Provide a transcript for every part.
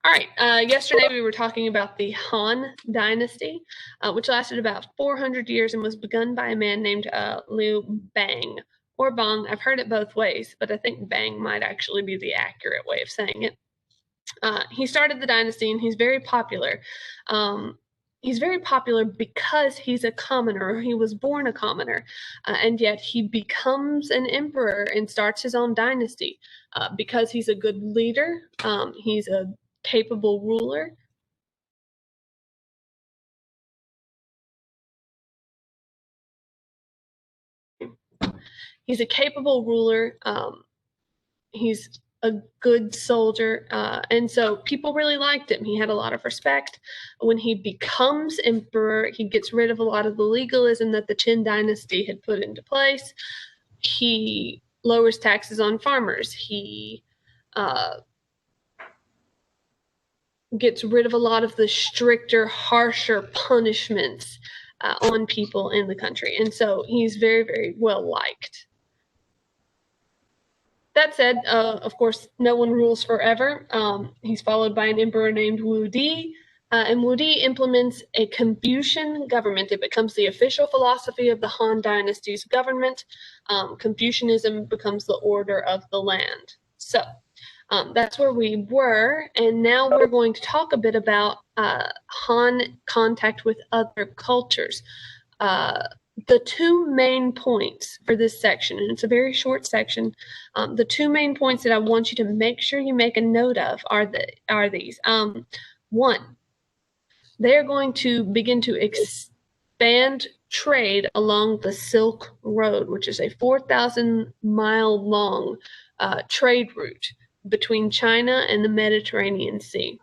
All right, yesterday we were talking about the Han Dynasty, which lasted about 400 years and was begun by a man named Liu Bang, or Bang. I've heard it both ways, but I think Bang might actually be the accurate way of saying it. He started the dynasty and he's very popular. He's very popular because he's a commoner. He was born a commoner, and yet he becomes an emperor and starts his own dynasty because he's a good leader. He's a capable ruler. He's a capable ruler. He's a good soldier, and so people really liked him. He had a lot of respect. When he becomes emperor, he gets rid of a lot of the legalism that the Qin dynasty had put into place. He lowers taxes on farmers. He gets rid of a lot of the stricter, harsher punishments on people in the country. And so he's very, very well liked. That said, of course, no one rules forever. He's followed by an emperor named Wu Di, and Wu Di implements a Confucian government. It becomes the official philosophy of the Han Dynasty's government. Confucianism becomes the order of the land. So that's where we were, and now we're going to talk a bit about Han contact with other cultures. The two main points for this section, and it's a very short section, the two main points that I want you to make sure you make a note of are these. One, they're going to begin to expand trade along the Silk Road, which is a 4,000-mile long trade route between China and the Mediterranean Sea.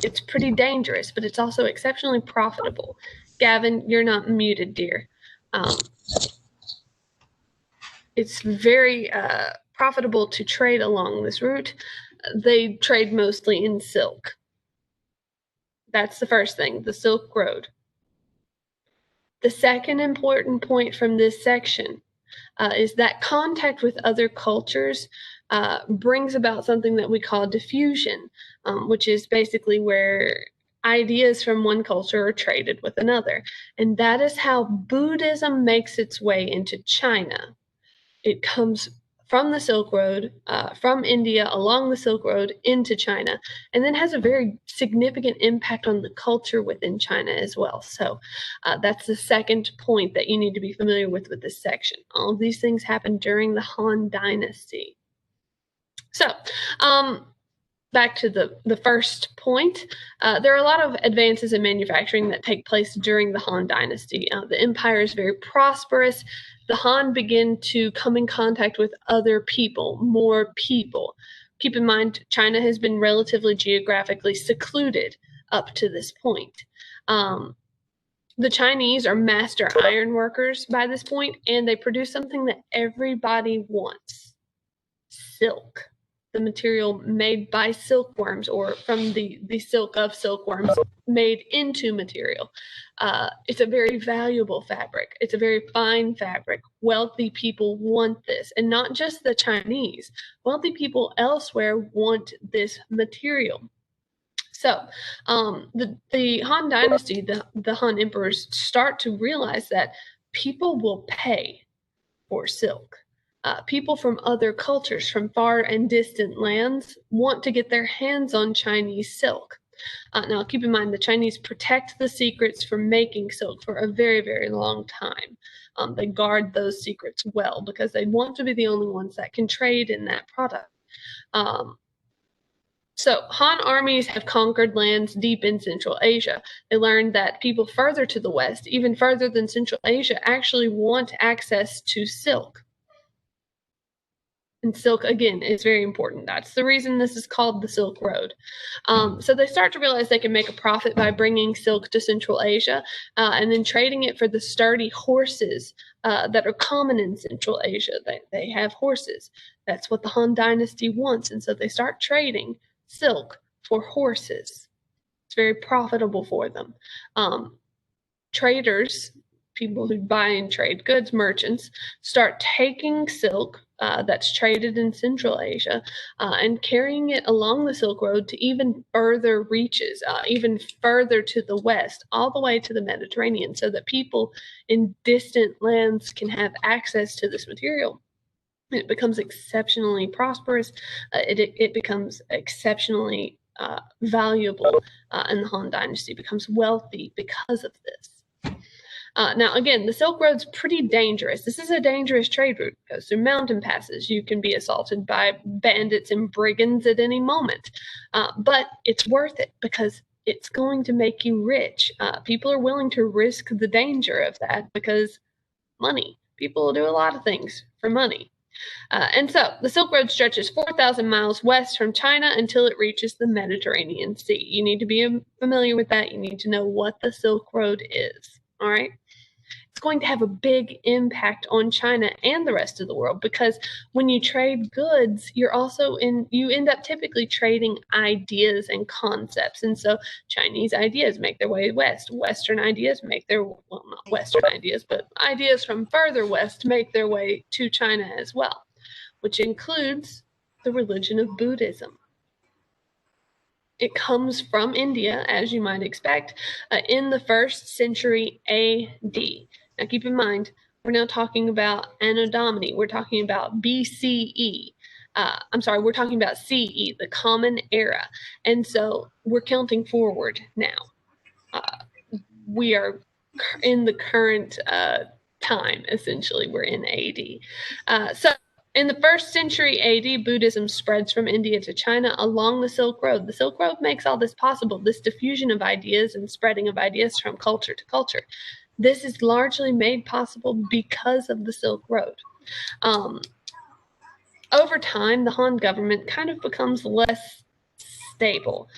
It's pretty dangerous, but it's also exceptionally profitable. Gavin, you're not muted, dear. It's very profitable to trade along this route. They trade mostly in silk. That's the first thing, the Silk Road. The second important point from this section is that contact with other cultures brings about something that we call diffusion, which is basically where ideas from one culture are traded with another. And that is how Buddhism makes its way into China. It comes from the Silk Road, from India along the Silk Road into China, and then has a very significant impact on the culture within China as well. So that's the second point that you need to be familiar with this section. All of these things happened during the Han Dynasty. So back to the first point, there are a lot of advances in manufacturing that take place during the Han Dynasty. The empire is very prosperous. The Han begin to come in contact with other people, more people. Keep in mind, China has been relatively geographically secluded up to this point. The Chinese are master iron workers by this point, and they produce something that everybody wants: silk. The material made by silkworms, or from the silk of silkworms made into material. It's a very valuable fabric. It's a very fine fabric. Wealthy people want this, and not just the Chinese. Wealthy people elsewhere want this material. So the Han Dynasty, the Han emperors, start to realize that people will pay for silk. People from other cultures, from far and distant lands, want to get their hands on Chinese silk. Now, keep in mind, the Chinese protect the secrets for making silk for a very, very long time. They guard those secrets well because they want to be the only ones that can trade in that product. So Han armies have conquered lands deep in Central Asia. They learned that people further to the west, even further than Central Asia, actually want access to silk. And silk, again, is very important. That's the reason this is called the Silk Road. So they start to realize they can make a profit by bringing silk to Central Asia and then trading it for the sturdy horses that are common in Central Asia. They have horses. That's what the Han Dynasty wants. And so they start trading silk for horses. It's very profitable for them. Traders, people who buy and trade goods, merchants, start taking silk that's traded in Central Asia, and carrying it along the Silk Road to even further reaches, even further to the west, all the way to the Mediterranean, so that people in distant lands can have access to this material. It becomes exceptionally prosperous. It becomes exceptionally valuable, and the Han Dynasty becomes wealthy because of this. Now, again, the Silk Road's pretty dangerous. This is a dangerous trade route. It goes through mountain passes. You can be assaulted by bandits and brigands at any moment. But it's worth it because it's going to make you rich. People are willing to risk the danger of that because money. People will do a lot of things for money. And so the Silk Road stretches 4,000 miles west from China until it reaches the Mediterranean Sea. You need to be familiar with that. You need to know what the Silk Road is. All right. It's going to have a big impact on China and the rest of the world because when you trade goods, you end up typically trading ideas and concepts. And so Chinese ideas make their way west. Western ideas make their, well, not Western ideas, but ideas from further west make their way to China as well, which includes the religion of Buddhism. It comes from India, as you might expect, in the 1st century AD. Now, keep in mind, we're now talking about Anno Domini. We're talking about BCE. We're talking about CE, the Common Era. And so we're counting forward now. We are in the current time, essentially. We're in AD. In the 1st century AD, Buddhism spreads from India to China along the Silk Road. The Silk Road makes all this possible, this diffusion of ideas and spreading of ideas from culture to culture. This is largely made possible because of the Silk Road. Over time, the Han government kind of becomes less stable,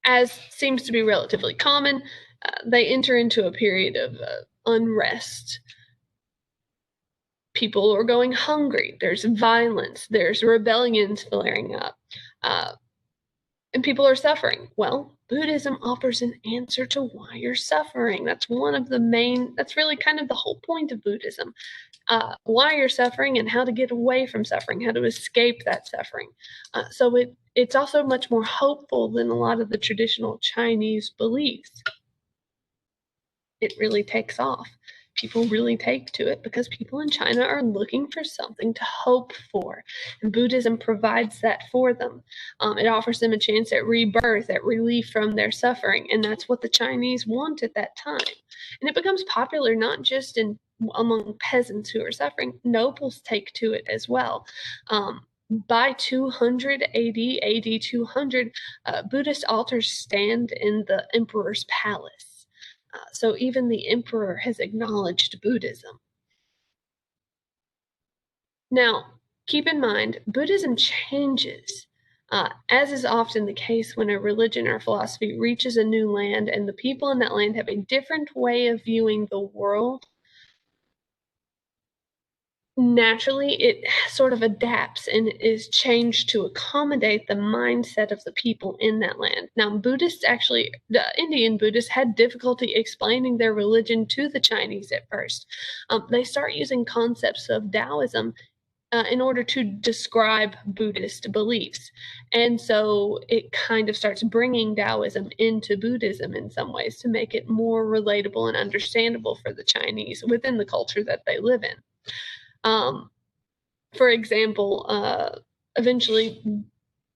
as seems to be relatively common. They enter into a period of unrest. People are going hungry. There's violence. There's rebellions flaring up. And people are suffering. Well, Buddhism offers an answer to why you're suffering. That's really kind of the whole point of Buddhism. Why you're suffering and how to get away from suffering, how to escape that suffering. So it's also much more hopeful than a lot of the traditional Chinese beliefs. It really takes off. People really take to it because people in China are looking for something to hope for. And Buddhism provides that for them. It offers them a chance at rebirth, at relief from their suffering. And that's what the Chinese want at that time. And it becomes popular not just among peasants who are suffering, nobles take to it as well. By 200 AD 200, Buddhist altars stand in the emperor's palace. So even the emperor has acknowledged Buddhism. Now, keep in mind, Buddhism changes, as is often the case when a religion or philosophy reaches a new land and the people in that land have a different way of viewing the world. Naturally, it sort of adapts and is changed to accommodate the mindset of the people in that land. Now, the Indian Buddhists had difficulty explaining their religion to the Chinese at first. They start using concepts of Taoism in order to describe Buddhist beliefs. And so it kind of starts bringing Taoism into Buddhism in some ways to make it more relatable and understandable for the Chinese within the culture that they live in. For example, eventually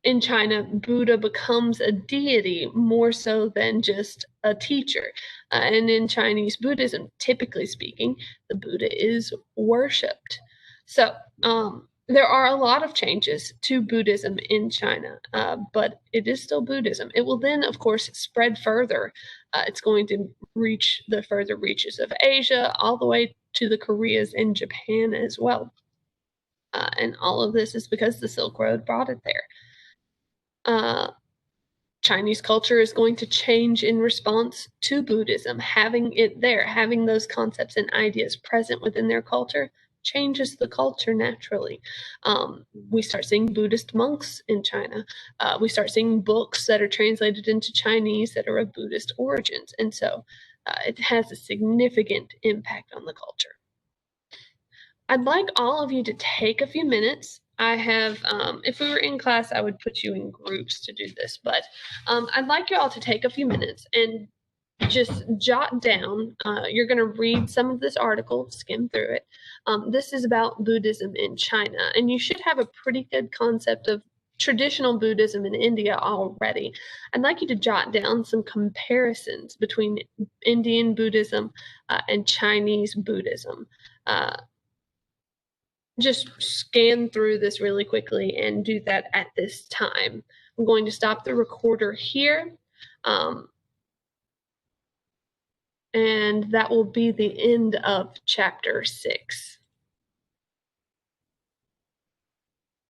in China, Buddha becomes a deity more so than just a teacher. And in Chinese Buddhism, typically speaking, the Buddha is worshipped. So there are a lot of changes to Buddhism in China, but it is still Buddhism. It will then, of course, spread further. It's going to reach the further reaches of Asia, all the way to the Koreas and Japan as well. And all of this is because the Silk Road brought it there. Chinese culture is going to change in response to Buddhism. Having it there, having those concepts and ideas present within their culture changes the culture naturally. We start seeing Buddhist monks in China. We start seeing books that are translated into Chinese that are of Buddhist origins. And so it has a significant impact on the culture. I'd like all of you to take a few minutes. I have, if we were in class, I would put you in groups to do this, but I'd like you all to take a few minutes and just jot down. You're going to read some of this article, skim through it. This is about Buddhism in China, and you should have a pretty good concept of traditional Buddhism in India already. I'd like you to jot down some comparisons between Indian Buddhism and Chinese Buddhism. Just scan through this really quickly and do that at this time. I'm going to stop the recorder here. And that will be the end of chapter 6.